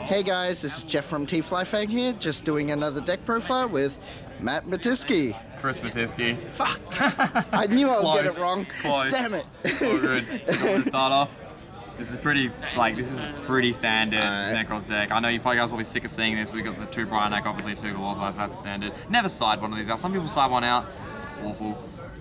Hey guys, this is Jeff from T-Flyfang here, just doing another deck profile with Mattiske. Chris Mattiske. Fuck! I knew I would get it wrong. Close. Damn it. All good. You want to start off? This is pretty standard Nekroz deck. I know you guys will be sick of seeing this because the 2 Bryonek, obviously 2 Galazai, so that's standard. Never side one of these out. Some people side one out. It's awful.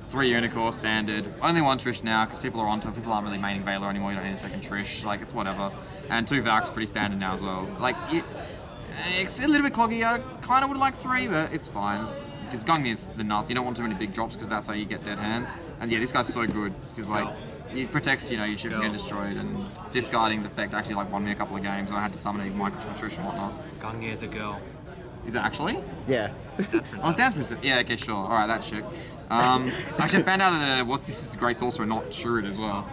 3 Unicorn standard. Only 1 Trish now because people are onto it. People aren't really maining Veiler anymore. You don't need a second Trish. Like, it's whatever. And 2 Vax pretty standard now as well. Like, it's a little bit cloggy. I kind of would like 3, but it's fine. Because Gungnir's the nuts. You don't want too many big drops because that's how you get dead hands. And yeah, this guy's so good because like it protects your ship from getting destroyed, and discarding the effect actually like won me a couple of games. I had to summon a micro Trish and whatnot. Gungnir's a girl. Is it actually? Yeah. Oh, it's dance princess. Yeah, okay, sure. Alright, that chick. Actually, I found out that this is a great sorcerer, not Shroud as well.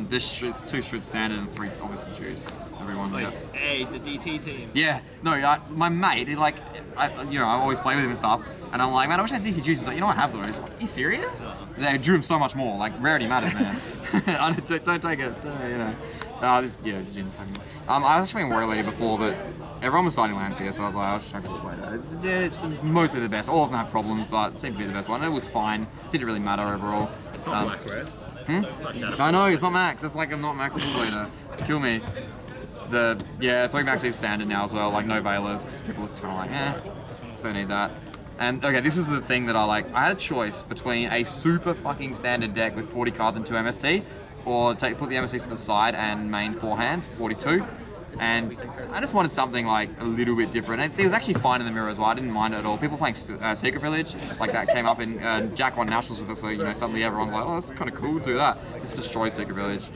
This is 2 Shroud standard and 3 obviously choose. Everyone. Like, yeah. hey, the DT team. Yeah, no, my mate, I always play with him and stuff, and I'm like, man, I wish I had DT juices. He's like, I have those. Like, are you serious? They drew him so much more. Like, rarity matters, man. don't take it. Jin. I was actually playing Warrior Lady before, but everyone was siding lands here, so I was like, I'll just check it play that. It's mostly the best. All of them have problems, but it seemed to be the best one. It was fine. Didn't really matter overall. It's not black red. It's not Shadow. I know, it's not max. That's like I'm not max later. Kill me. 3 max is standard now as well, like no Veilers, because people are kind of like, don't need that. And okay, this is the thing that I had a choice between a super fucking standard deck with 40 cards and 2 MST, or put the MST to the side and main 4 hands, 42. And I just wanted something like a little bit different. It was actually fine in the mirror as well. I didn't mind it at all. People playing Secret Village, like that came up in Jack won Nationals with us, so suddenly everyone's like, oh, that's kind of cool, do that. Just destroy Secret Village.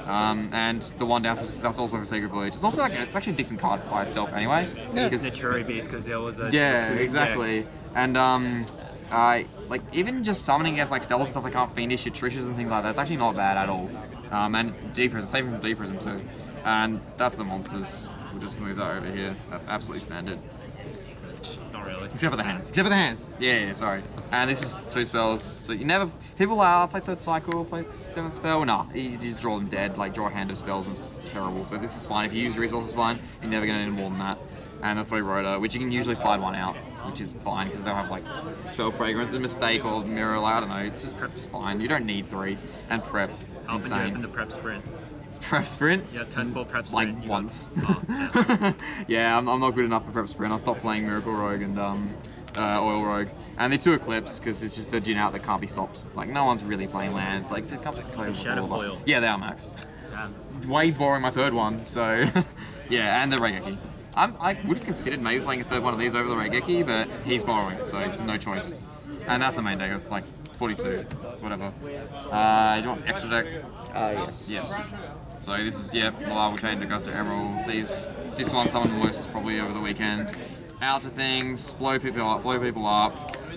And the one down, that's also for Secret Village. It's also it's actually a decent card by itself anyway. Yeah, it's a Churi Beast because there was a... Yeah, exactly. Deck. And even just summoning against like Stellas and stuff that can't fiendish your Trishes and things like that, it's actually not bad at all. And D Prison, save from D Prison too. And that's the monsters. We'll just move that over here. That's absolutely standard. Not really. Except for the hands. Except for the hands. Yeah, sorry. And this is 2 spells. So you never... People play 3rd cycle, play 7th spell. Nah, you just draw them dead. Like, draw a hand of spells and it's terrible. So this is fine. If you use resources, fine. You're never going to need more than that. And the 3 Rota, which you can usually slide 1 out, which is fine because they'll have like Spell Fragrance, a Mistake, or Mirror. Like, I don't know. It's fine. You don't need 3. And Prep. Insane. Open the Prep Sprint. Prep Sprint? Yeah, 10 full Prep Sprint. Like, once. Yeah, I'm not good enough for Prep Sprint. I'll stop playing Miracle Rogue and Oil Rogue. And they're 2 Eclipse, because it's just the Jin out that can't be stopped. Like, no one's really playing lands. Like, the comes with Shadow Foil. Yeah, they are max. Damn. Wade's borrowing my 3rd one, so... yeah, and the Regeki. I would have considered maybe playing a 3rd one of these over the Regeki, but he's borrowing it, so no choice. And that's the main deck. It's like 42. It's whatever. Do you want extra deck? Yes. Yeah. So this is, Reliable Chain to Ghost of Emerald. This one someone most probably over the weekend. Out to things, blow people up,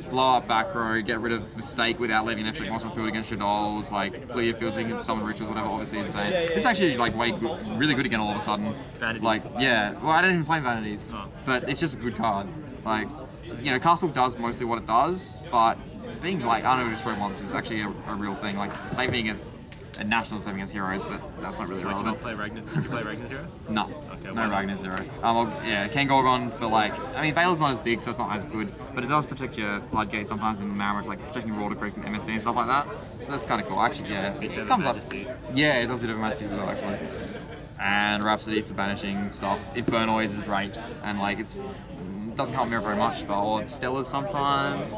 blow up back row, get rid of Mistake without leaving an extra monster field against your dolls, like clear field so you can summon rituals, whatever, obviously insane. It's actually like really good again all of a sudden. Vanities. Like, yeah, well I don't even play Vanities, but it's just a good card. Like, Castle does mostly what it does, but being like, I don't know, destroy monsters is actually a real thing. Like, saving against national saving against heroes, but that's not really relevant. Did you play Ragnar Zero? No. Okay, no Ragnar Zero. Ken Gorgon for Veiler's not as big, so it's not as good, but it does protect your Floodgate sometimes in the Marriage, like protecting Raw Decree from MSD and stuff like that. So that's kind of cool. Actually, yeah, it comes up. Yeah, it does a bit of Majesties as well, actually. And Rhapsody for banishing stuff. Infernoids is rapes, and like it doesn't come mirror very much, but it's Stellas sometimes.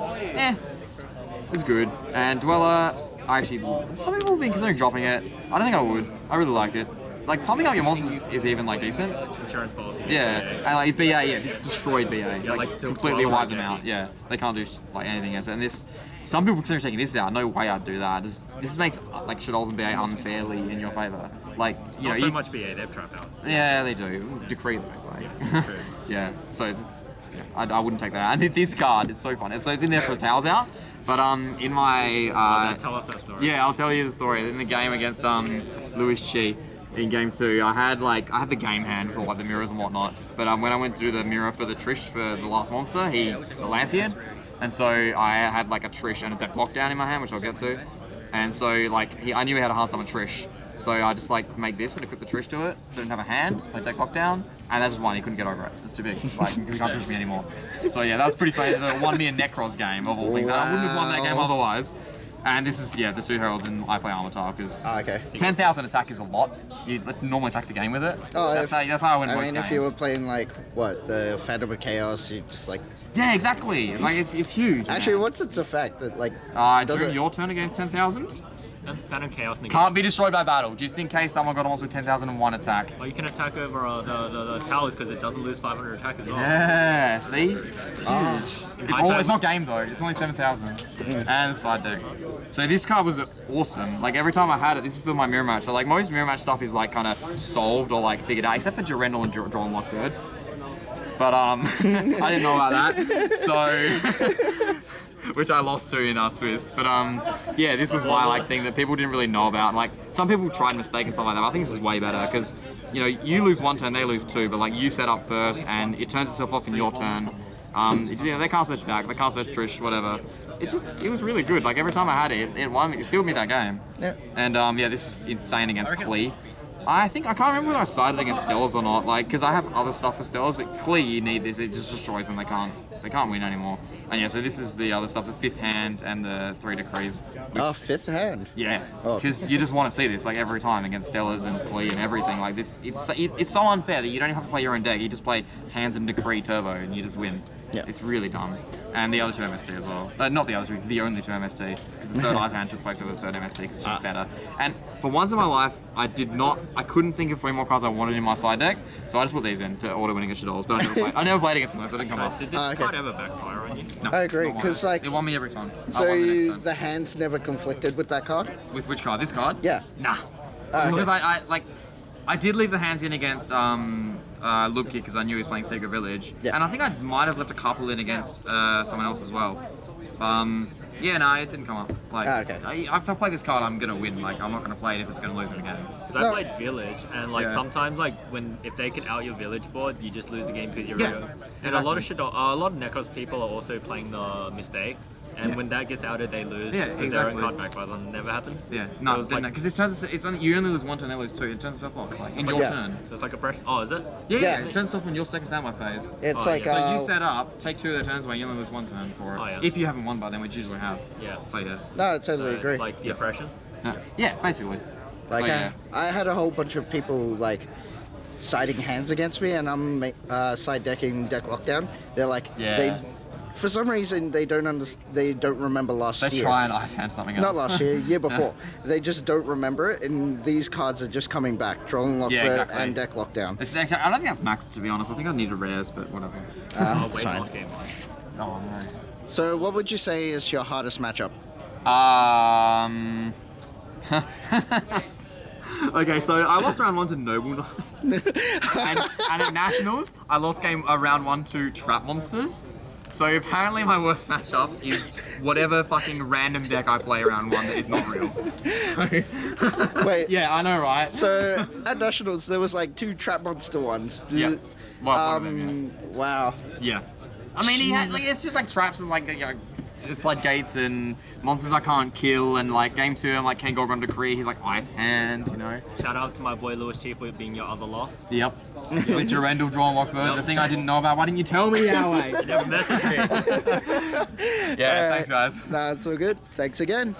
It's good. And Dweller. Some people have been considering dropping it. I don't think I would. I really like it. Like, pumping up your monsters is even, like, decent. Insurance policy. Yeah. And, like, BA, this destroyed BA. Like completely wiped them out. Yeah. They can't do, anything else. And some people consider taking this out. No way I'd do that. This makes, Shadows and BA unfairly in your favor. Like, Not so much BA, they have trap outs. Yeah, they do. Decree them, True. Yeah. So, I wouldn't take that. And this card is so fun. So, it's in there for Towers out. But in my... tell us that story. Yeah, I'll tell you the story. In the game against Louis Chi, in game 2, I had the game hand for the mirrors and whatnot. But when I went to do the mirror for the Trish for the last monster, he Lanciered. And so I had a Trish and a deck lockdown in my hand, which I'll get to. And so I knew he had a hard summon Trish. So I just like make this and equip the Trish to it, so I didn't have a hand, like deck lockdown, and that just won. He couldn't get over it. It's too big, like because he can't Trish me anymore. So yeah, that was pretty funny. That won me a Nekroz game of all things. Wow. I wouldn't have won that game otherwise. And this is the 2 heralds and I play Armitar because 10,000 attack is a lot. You normally attack the game with it. Oh, that's how I win most games. If you were playing like the Phantom of Chaos, you just like. Yeah, exactly. Like it's huge. Actually, what's its effect? That like. During your turn against 10,000. Phantom Chaos can't be destroyed by battle, just in case someone got almost with 10,001 attack. Well, you can attack over the towers because it doesn't lose 500 attack as well. Yeah, see? It's huge. It's not game though, it's only 7,000. And side deck. So this card was awesome. Like every time I had it, this is for my mirror match. So like most mirror match stuff is like kind of solved or like figured out, except for Durendal and Draw and Lockbird. But I didn't know about that. So which I lost to in Swiss. But yeah, this was my like thing that people didn't really know about. Like some people tried mistake and stuff like that. But I think this is way better because you lose 1 turn, they lose 2, but like you set up first and it turns itself off in your turn. They can't search back, they can't search Trish, whatever. It was really good. Like every time I had it, it won me, it sealed me that game. Yeah. And this is insane against Klee. I can't remember whether I sided against Stellas or not, like, because I have other stuff for Stellas, but Klee, you need this, it just destroys them, they can't win anymore. And yeah, so this is the other stuff, the 5th hand and the 3 decrees. Which, 5th hand? Yeah, because you just want to see this, like, every time against Stellas and Klee and everything, like, this. It's so unfair that you don't even have to play your own deck, you just play hands and decree turbo and you just win. Yeah. It's really dumb. And the other 2 MST as well. Not the other 2, the only 2 MST. Because the 3rd Eyes hand took place over the 3rd MST because it's just better. And for once in my life, I couldn't think of 3 more cards I wanted in my side deck, so I just put these in to auto win against Shadows, but I never played against them, so it didn't come up. Did this card ever backfire on you? No. I agree, because like... It won me every time. So the hands never conflicted with that card? With which card? This card? Yeah. Nah. Because I did leave the hands in against Lubki because I knew he was playing Sacred Village. Yeah. And I think I might have left a couple in against someone else as well. Yeah, no, it didn't come up. Like, if I play this card, I'm gonna win. Like, I'm not gonna play it if it's gonna lose me the game. Because I played Village, and like sometimes, like if they can out your Village board, you just lose the game because you're real. And a lot of Nekroz people are also playing the Mistake. And when that gets outed, they lose. Yeah, exactly. Their own card backfires. That never happened. Yeah, no, because you only lose 1 turn, they lose 2. It turns itself off, like in your turn. So it's like a pressure. Oh, is it? Yeah, it turns itself on your second standby phase. It's like so you set up, take 2 of their turns away, you only lose 1 turn for it. Oh, yeah. If you haven't won by then, which you usually have. Yeah. So yeah. No, I totally agree. It's like the oppression. Yeah, basically. Like I had a whole bunch of people like siding hands against me, and I'm side decking deck lockdown. They're like for some reason, they don't remember last year. They try and ice hand something else. Not last year, year before. They just don't remember it, and these cards are just coming back. Trolling Lockbird and Deck Lockdown. I don't think that's maxed, to be honest. I think I need a rares, but whatever. Wait, last game. Oh, no. So what would you say is your hardest matchup? Okay, so I lost round 1 to Noble Knight. and at Nationals, I lost round 1 to Trap Monsters. So apparently my worst matchups is whatever fucking random deck I play around 1 that is not real. So wait. Yeah, I know, right? So at Nationals there was like 2 Trap Monster ones. Yeah. One of them, Wow. Yeah. I mean, he had, like, it's just like traps and like floodgates and monsters I can't kill, and like game 2 I'm like Ken Gorgon Decree, he's like Ice Hand, you know. Shout out to my boy Lewis Chief for being your other loss. Yep. With Durendal, Draw and Lockbird, the thing I didn't know about. Why didn't you tell me, Yahweh? You never messaged me. Yeah, thanks guys. Nah, it's all good. Thanks again.